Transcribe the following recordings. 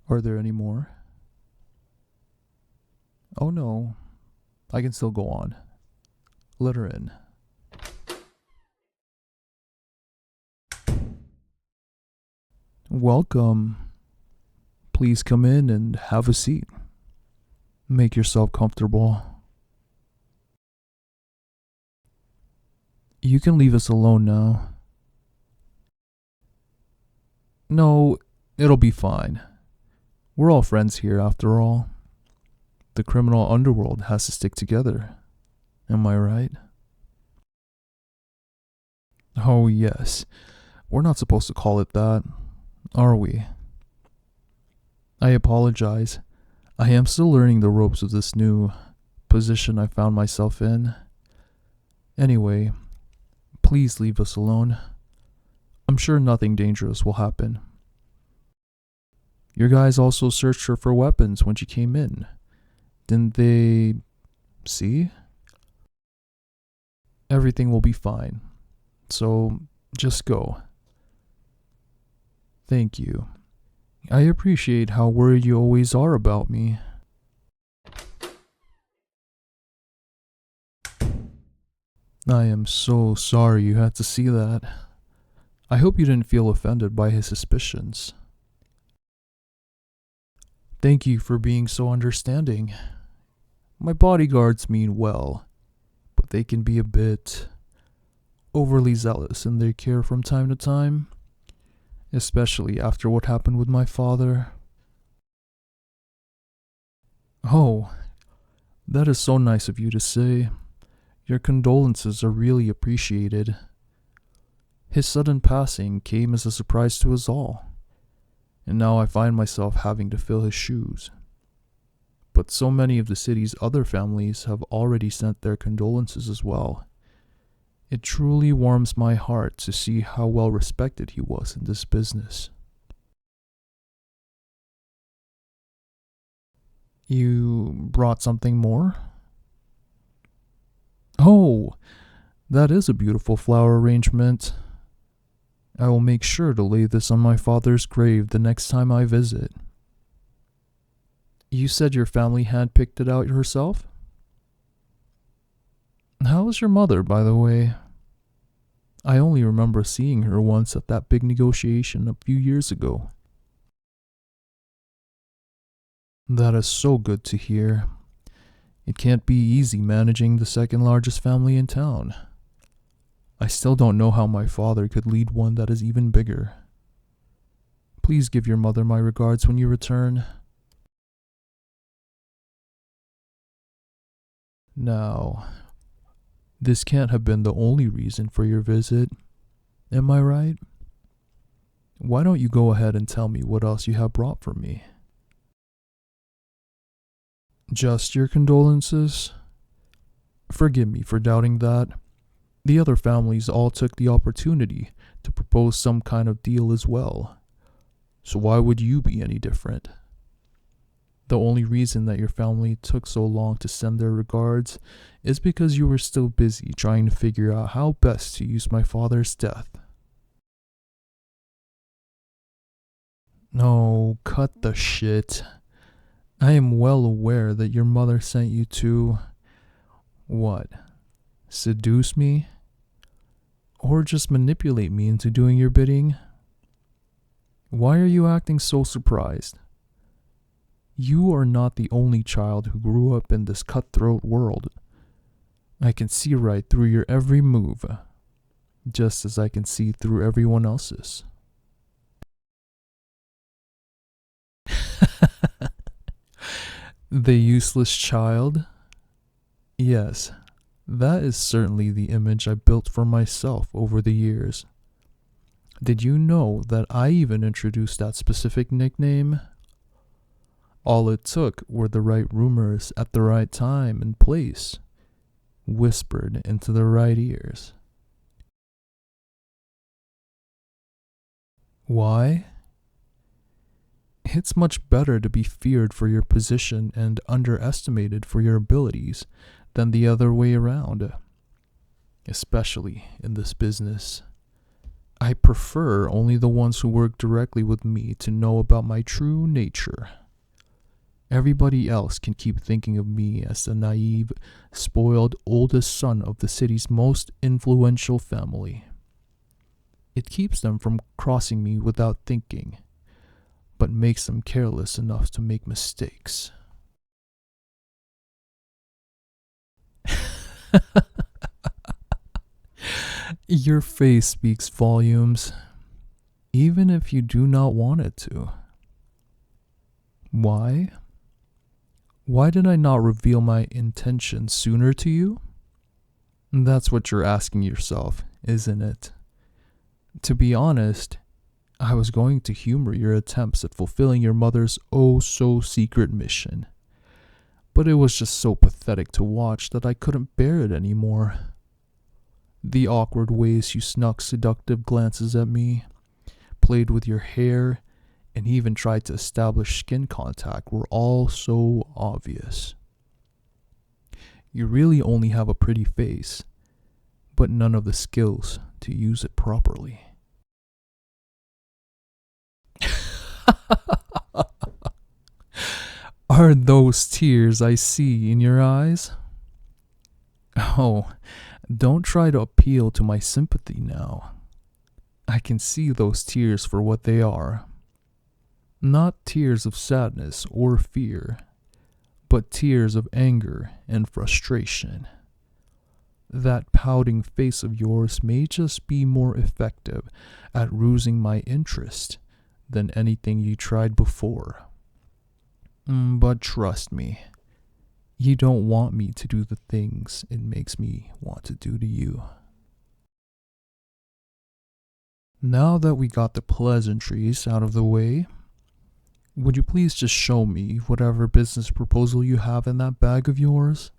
Are there any more? Oh no, I can still go on. Let her in. Welcome. Please come in and have a seat. Make yourself comfortable. You can leave us alone now. No, it'll be fine. We're all friends here after all. The criminal underworld has to stick together. Am I right? Oh, yes. We're not supposed to call it that, are we? I apologize. I am still learning the ropes of this new position I found myself in. Anyway, please leave us alone. I'm sure nothing dangerous will happen. Your guys also searched her for weapons when she came in. Didn't they see? Everything will be fine. So, just go. Thank you. I appreciate how worried you always are about me. I am so sorry you had to see that. I hope you didn't feel offended by his suspicions. Thank you for being so understanding. My bodyguards mean well, but they can be a bit overly zealous in their care from time to time, especially after what happened with my father. Oh, that is so nice of you to say. Your condolences are really appreciated. His sudden passing came as a surprise to us all, and now I find myself having to fill his shoes. But so many of the city's other families have already sent their condolences as well. It truly warms my heart to see how well respected he was in this business. You brought something more? Oh, that is a beautiful flower arrangement. I will make sure to lay this on my father's grave the next time I visit. You said your family had picked it out herself? How is your mother, by the way? I only remember seeing her once at that big negotiation a few years ago. That is so good to hear. It can't be easy managing the second largest family in town. I still don't know how my father could lead one that is even bigger. Please give your mother my regards when you return. Now, this can't have been the only reason for your visit, am I right? Why don't you go ahead and tell me what else you have brought for me? Just your condolences? Forgive me for doubting that. The other families all took the opportunity to propose some kind of deal as well. So why would you be any different? The only reason that your family took so long to send their regards is because you were still busy trying to figure out how best to use my father's death. No, cut the shit. I am well aware that your mother sent you to... what? Seduce me? Or just manipulate me into doing your bidding? Why are you acting so surprised? You are not the only child who grew up in this cutthroat world. I can see right through your every move, just as I can see through everyone else's. The useless child? Yes, that is certainly the image I built for myself over the years. Did you know that I even introduced that specific nickname? All it took were the right rumors at the right time and place, whispered into the right ears. Why? It's much better to be feared for your position and underestimated for your abilities than the other way around, especially in this business. I prefer only the ones who work directly with me to know about my true nature. Everybody else can keep thinking of me as the naive, spoiled oldest son of the city's most influential family. It keeps them from crossing me without thinking, but makes them careless enough to make mistakes. Your face speaks volumes, even if you do not want it to. Why? Why did I not reveal my intention sooner to you? That's what you're asking yourself, isn't it? To be honest, I was going to humor your attempts at fulfilling your mother's oh so secret mission. But it was just so pathetic to watch that I couldn't bear it anymore. The awkward ways you snuck seductive glances at me, played with your hair, and even tried to establish skin contact were all so obvious. You really only have a pretty face, but none of the skills to use it properly. Are those tears I see in your eyes? Oh, don't try to appeal to my sympathy now. I can see those tears for what they are. Not tears of sadness or fear, but tears of anger and frustration. That pouting face of yours may just be more effective at rousing my interest than anything you tried before. But trust me, you don't want me to do the things it makes me want to do to you. Now that we got the pleasantries out of the way, would you please just show me whatever business proposal you have in that bag of yours?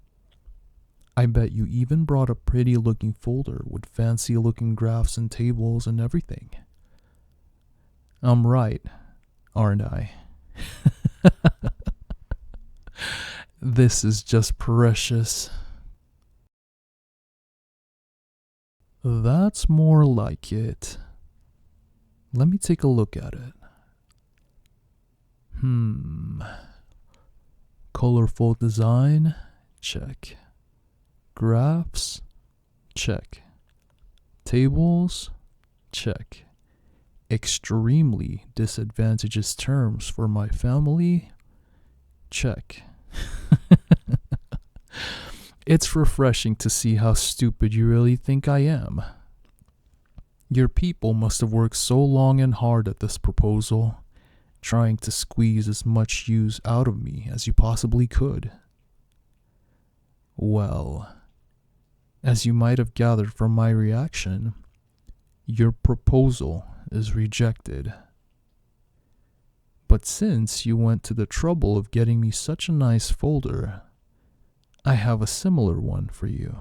I bet you even brought a pretty looking folder with fancy looking graphs and tables and everything. I'm right, aren't I? This is just precious. That's more like it. Let me take a look at it. Colorful design? Check. Graphs? Check. Tables? Check. Extremely disadvantageous terms for my family? Check. It's refreshing to see how stupid you really think I am. Your people must have worked so long and hard at this proposal, trying to squeeze as much use out of me as you possibly could. Well, as you might have gathered from my reaction, your proposal is rejected. But since you went to the trouble of getting me such a nice folder, I have a similar one for you.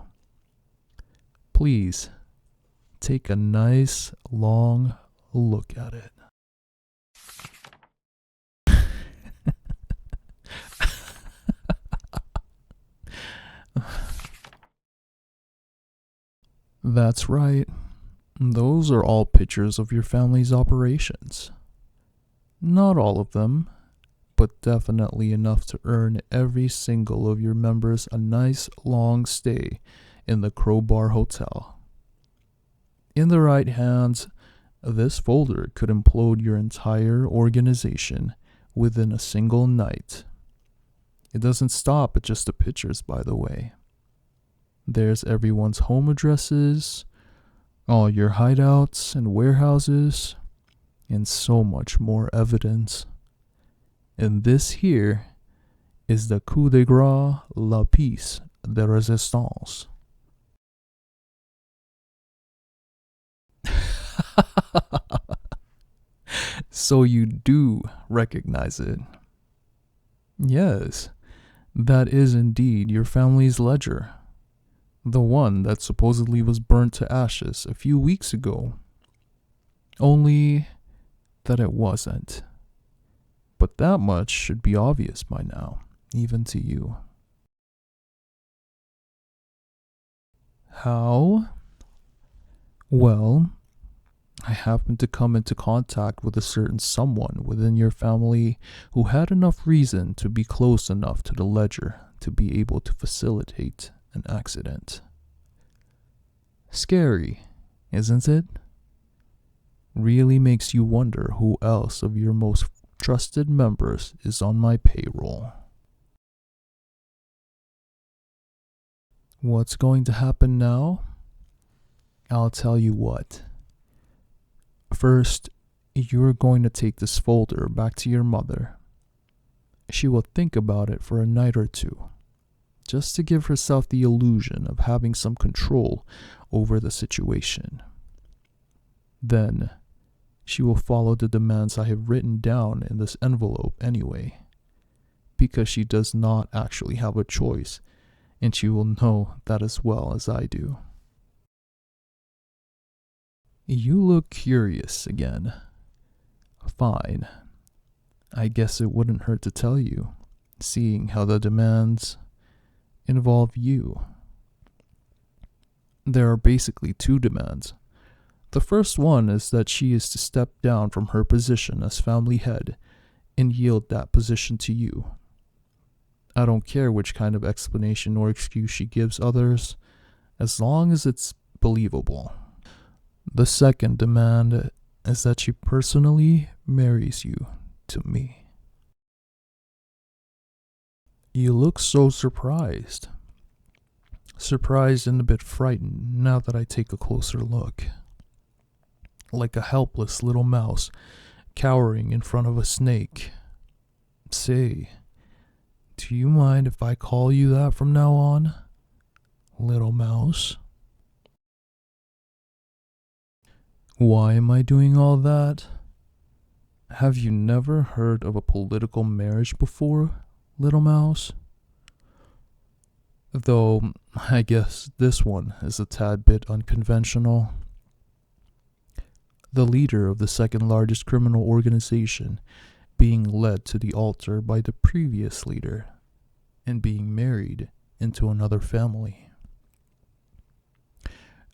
Please, take a nice long look at it. That's right. Those are all pictures of your family's operations. Not all of them, but definitely enough to earn every single of your members a nice long stay in the Crowbar Hotel. In the right hands, this folder could implode your entire organization within a single night. It doesn't stop at just the pictures, by the way. There's everyone's home addresses, all your hideouts and warehouses, and so much more evidence. And this here is the coup de grace, la pièce de résistance. So you do recognize it. Yes, that is indeed your family's ledger. The one that supposedly was burnt to ashes a few weeks ago. Only that it wasn't. But that much should be obvious by now, even to you. How? Well, I happened to come into contact with a certain someone within your family who had enough reason to be close enough to the ledger to be able to facilitate an accident. Scary, isn't it? Really makes you wonder who else of your most trusted members is on my payroll. What's going to happen now? I'll tell you what. First, you're going to take this folder back to your mother. She will think about it for a night or two, just to give herself the illusion of having some control over the situation. Then, she will follow the demands I have written down in this envelope anyway, because she does not actually have a choice, and she will know that as well as I do. You look curious again. Fine. I guess it wouldn't hurt to tell you, seeing how the demands involve you. There are basically two demands. The first one is that she is to step down from her position as family head and yield that position to you. I don't care which kind of explanation or excuse she gives others, as long as it's believable. The second demand is that she personally marries you to me. You look so surprised. Surprised and a bit frightened now that I take a closer look. Like a helpless little mouse cowering in front of a snake. Say, do you mind if I call you that from now on, little mouse? Why am I doing all that? Have you never heard of a political marriage before, little mouse? Though, I guess this one is a tad bit unconventional. The leader of the second largest criminal organization being led to the altar by the previous leader and being married into another family.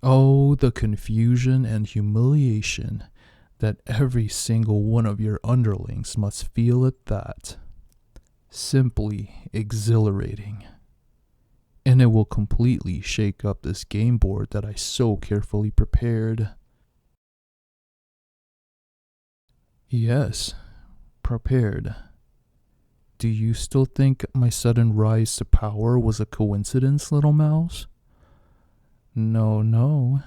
Oh, the confusion and humiliation that every single one of your underlings must feel at that. Simply exhilarating. And it will completely shake up this game board that I so carefully prepared. Yes, prepared. Do you still think my sudden rise to power was a coincidence, little mouse? No.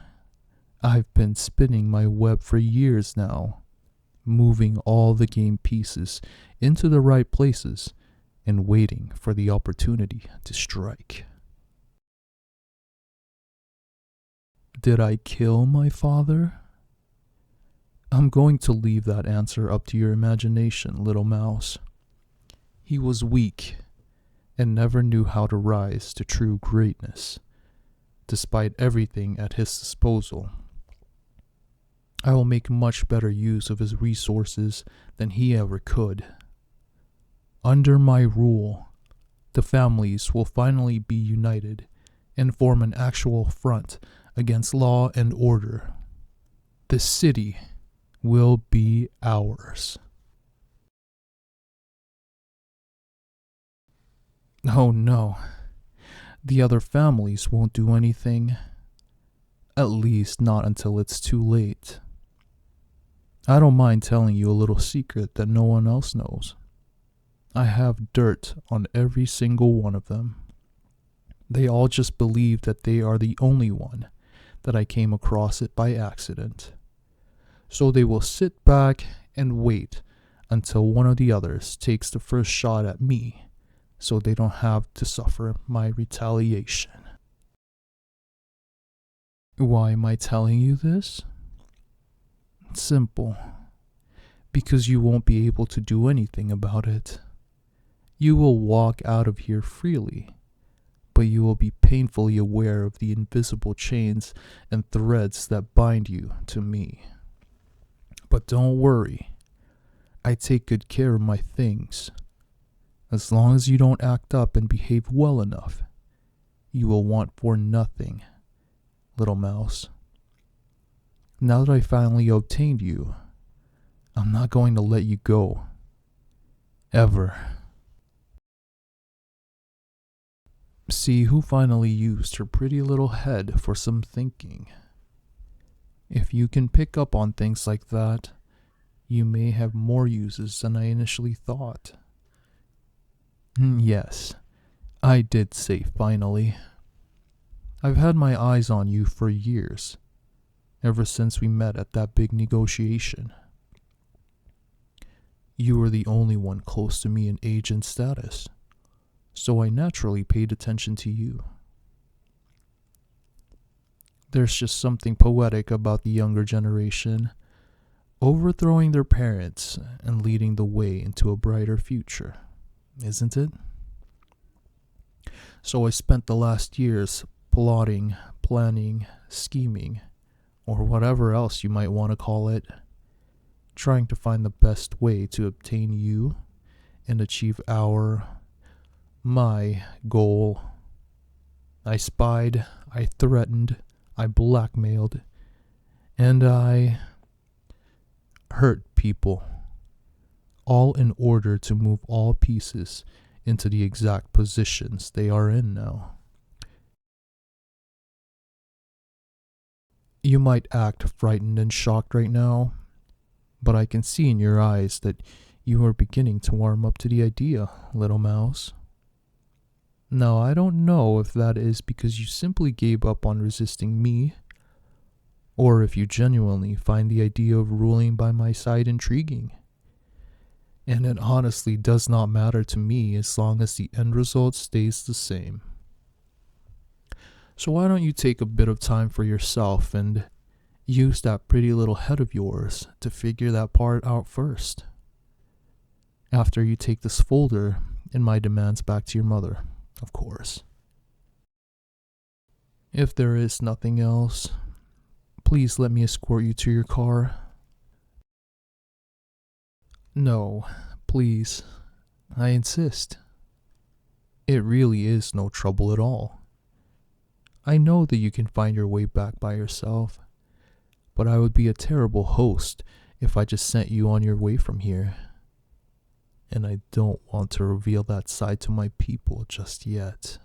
I've been spinning my web for years now, moving all the game pieces into the right places and waiting for the opportunity to strike. Did I kill my father? I'm going to leave that answer up to your imagination, little mouse. He was weak and never knew how to rise to true greatness, despite everything at his disposal. I will make much better use of his resources than he ever could. Under my rule, the families will finally be united and form an actual front against law and order. The city will be ours. Oh no, the other families won't do anything. At least not until it's too late. I don't mind telling you a little secret that no one else knows. I have dirt on every single one of them. They all just believe that they are the only one, that I came across it by accident. So they will sit back and wait until one of the others takes the first shot at me, so they don't have to suffer my retaliation. Why am I telling you this? Simple. Because you won't be able to do anything about it. You will walk out of here freely, but you will be painfully aware of the invisible chains and threads that bind you to me. But don't worry. I take good care of my things. As long as you don't act up and behave well enough, you will want for nothing, little mouse. Now that I finally obtained you, I'm not going to let you go. Ever. See who finally used her pretty little head for some thinking. If you can pick up on things like that, you may have more uses than I initially thought. Yes, I did say finally. I've had my eyes on you for years, ever since we met at that big negotiation. You were the only one close to me in age and status, so I naturally paid attention to you. There's just something poetic about the younger generation overthrowing their parents and leading the way into a brighter future, isn't it? So I spent the last years plotting, planning, scheming, or whatever else you might want to call it, trying to find the best way to obtain you and achieve my goal. I spied, I threatened, I blackmailed, and I hurt people, all in order to move all pieces into the exact positions they are in now. You might act frightened and shocked right now, but I can see in your eyes that you are beginning to warm up to the idea, little mouse. Now, I don't know if that is because you simply gave up on resisting me, or if you genuinely find the idea of ruling by my side intriguing. And it honestly does not matter to me as long as the end result stays the same. So why don't you take a bit of time for yourself and use that pretty little head of yours to figure that part out first, after you take this folder and my demands back to your mother, of course. If there is nothing else, please let me escort you to your car. No, please. I insist. It really is no trouble at all. I know that you can find your way back by yourself, but I would be a terrible host if I just sent you on your way from here. And I don't want to reveal that side to my people just yet.